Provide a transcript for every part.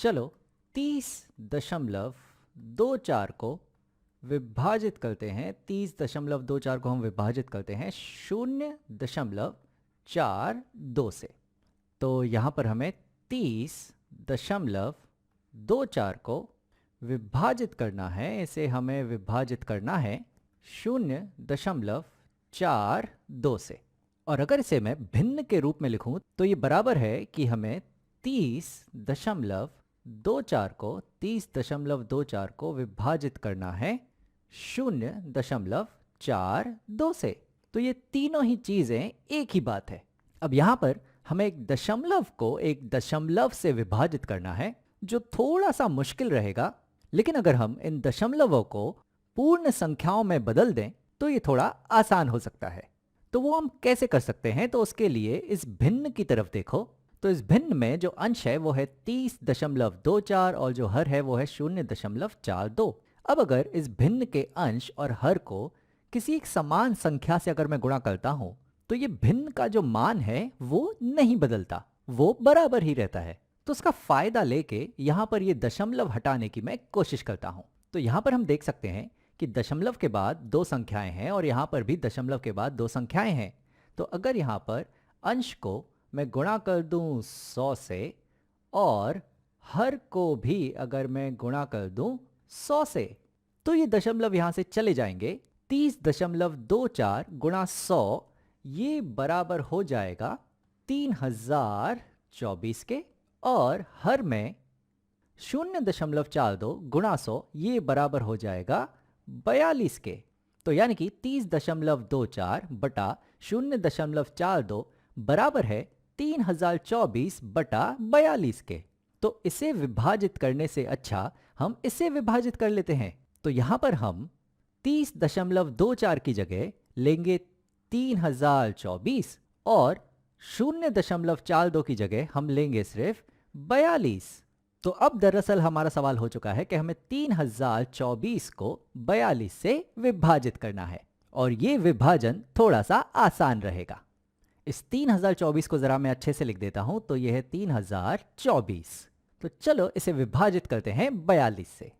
चलो 30.24 को विभाजित करते हैं। 30.24 को हम विभाजित करते हैं 0.42 से। तो यहाँ पर हमें 30.24 को विभाजित करना है। इसे हमें विभाजित करना है 0.42 से। और अगर इसे मैं भिन्न के रूप में लिखूं तो ये बराबर है कि हमें 30.24 को विभाजित करना है 0.42 से। तो ये तीनों ही चीजें एक ही बात है। अब यहाँ पर हमें एक दशमलव को एक दशमलव से विभाजित करना है, जो थोड़ा सा मुश्किल रहेगा, लेकिन अगर हम इन दशमलवों को पूर्ण संख्याओं में बदल दें तो ये थोड़ा आसान हो सकता है। तो वो हम कैसे कर सकते हैं? तो उसके लिए इस भिन्न की तरफ देखो। तो इस भिन्न में जो अंश है वो है 30.24 और जो हर है वो है 0.42। अब अगर इस भिन्न के अंश और हर को किसी एक समान संख्या से अगर मैं गुणा करता हूं तो ये भिन्न का जो मान है वो नहीं बदलता, वो बराबर ही रहता है। तो उसका फायदा लेके यहां पर ये दशमलव हटाने की मैं कोशिश करता हूं। तो यहां पर हम देख सकते हैं कि दशमलव के बाद दो संख्याएं हैं और यहां पर भी दशमलव के बाद दो संख्याएं हैं। तो अगर यहां पर अंश को मैं गुणा कर दूं 100 से और हर को भी अगर मैं गुणा कर दूं 100 से, तो ये दशमलव यहां से चले जाएंगे। 30.24 गुणा 100 ये बराबर हो जाएगा 3024 के, और हर में 0.42 गुणा 100 ये बराबर हो जाएगा 42 के। तो यानी कि 30.24 बटा 0.42 बराबर है 3024 बटा 42 के। तो इसे विभाजित करने से अच्छा हम इसे विभाजित कर लेते हैं। तो यहां पर हम 30.24 की जगह लेंगे 3024 और 0.42 की जगह हम लेंगे सिर्फ 42। तो अब दरअसल हमारा सवाल हो चुका है कि हमें 3024 को 42 से विभाजित करना है, और ये विभाजन थोड़ा सा आसान रहेगा। इस 3024 को जरा मैं अच्छे से लिख देता हूं। तो यह है 3024। तो चलो इसे विभाजित करते हैं 42 से।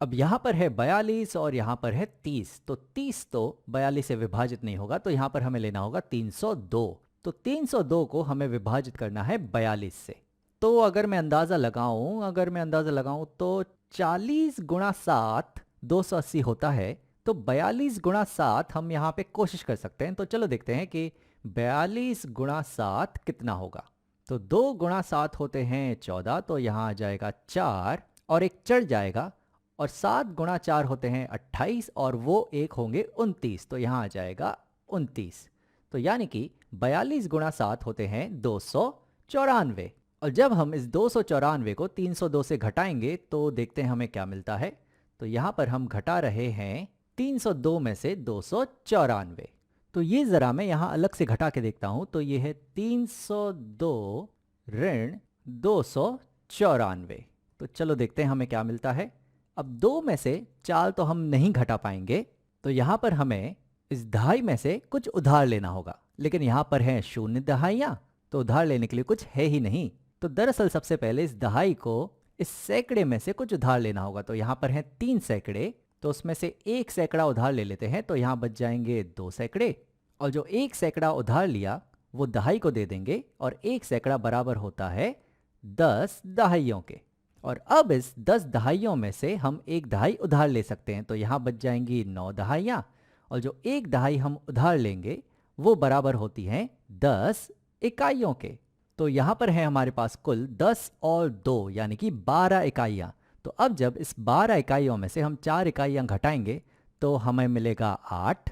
अब यहां पर है 42 और यहां पर है 30। तो 30 तो 42 से विभाजित नहीं होगा, तो यहां पर हमें लेना होगा 302। तो 302 को हमें विभाजित करना है 42 से। तो अगर मैं अंदाजा लगाऊं तो 40 गुणा 7 280 होता है। तो 42 गुणा 7 हम यहाँ पे कोशिश कर सकते हैं। तो चलो देखते हैं कि 42 गुणा 7 कितना होगा। तो 2 गुणा 7 होते हैं 14, तो यहाँ आ जाएगा 4 और एक चढ़ जाएगा, और 7 गुणा 4 होते हैं 28 और वो एक होंगे 29, तो यहाँ आ जाएगा 29। तो यानी कि 42 गुणा 7 होते हैं 294। और जब हम इस 294 को 302 से घटाएंगे तो देखते हैं हमें क्या मिलता है। तो यहाँ पर हम घटा रहे हैं 302 में से 294। तो ये ज़रा मैं यहाँ अलग से घटा के देखता हूँ। तो ये है 302 ऋण 294। तो चलो देखते हैं हमें क्या मिलता है। अब 2 में से 4 तो हम नहीं घटा पाएंगे, तो यहाँ पर हमें इस दहाई में से कुछ उधार लेना होगा। लेकिन यहाँ पर है 0 दहाइयाँ, तो उधार लेने के लिए कुछ है ही नहीं। तो दरअसल सबसे पहले इस दहाई को इस सैकड़े में से कुछ उधार लेना होगा। तो यहाँ पर है 3 सैकड़े, तो उसमें से 1 सैकड़ा उधार ले लेते हैं। तो यहाँ बच जाएंगे 2 सैकड़े, और जो 1 सैकड़ा उधार लिया वो दहाई को दे देंगे, और 1 सैकड़ा बराबर होता है 10 दहाइयों के। और अब इस 10 दहाइयों में से हम 1 दहाई उधार ले सकते हैं। तो यहाँ बच जाएंगी 9 दहाइयाँ, और जो 1 दहाई हम उधार लेंगे वो बराबर होती हैं 10 इकाइयों के। तो यहाँ पर है हमारे पास कुल 10 और 2 यानी कि 12 इकाइयाँ। तो अब जब इस 12 इकाइयों में से हम 4 इकाइयाँ घटाएंगे तो हमें मिलेगा 8,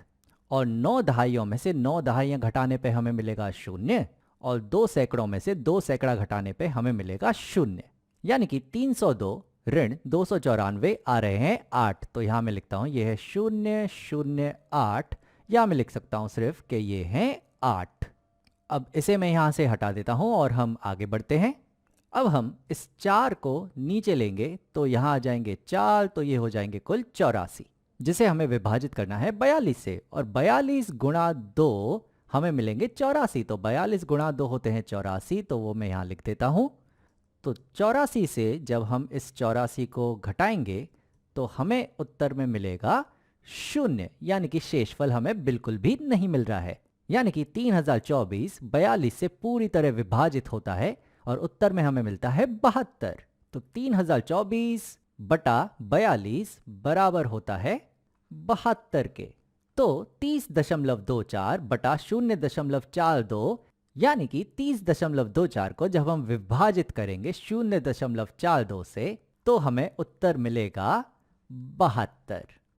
और 9 दहाइयों में से 9 दहाइयाँ घटाने पे हमें मिलेगा 0, और 2 सैकड़ों में से 2 सैकड़ा घटाने पे हमें मिलेगा 0। यानी कि 302 ऋण 294 आ रहे हैं 8। तो यहाँ मैं लिखता हूँ ये है 008, या मैं लिख सकता हूँ सिर्फ कि ये हैं 8। अब इसे मैं यहाँ से हटा देता हूँ और हम आगे बढ़ते हैं। अब हम इस 4 को नीचे लेंगे तो यहाँ आ जाएंगे 4, तो ये हो जाएंगे कुल 84, जिसे हमें विभाजित करना है 42 से। और 42 गुणा 2 हमें मिलेंगे 84। तो 42 गुणा 2 होते हैं 84, तो वो मैं यहाँ लिख देता हूँ। तो 84 से जब हम इस 84 को घटाएंगे तो हमें उत्तर में मिलेगा 0, यानी कि शेषफल हमें बिल्कुल भी नहीं मिल रहा है। यानी कि 3024 42 से पूरी तरह विभाजित होता है और उत्तर में हमें मिलता है 72। तो 3024 बटा 42 बराबर होता है 72 के। तो 30.24 बटा 0.42, यानी कि 30.24 को जब हम विभाजित करेंगे 0.42 से तो हमें उत्तर मिलेगा 72।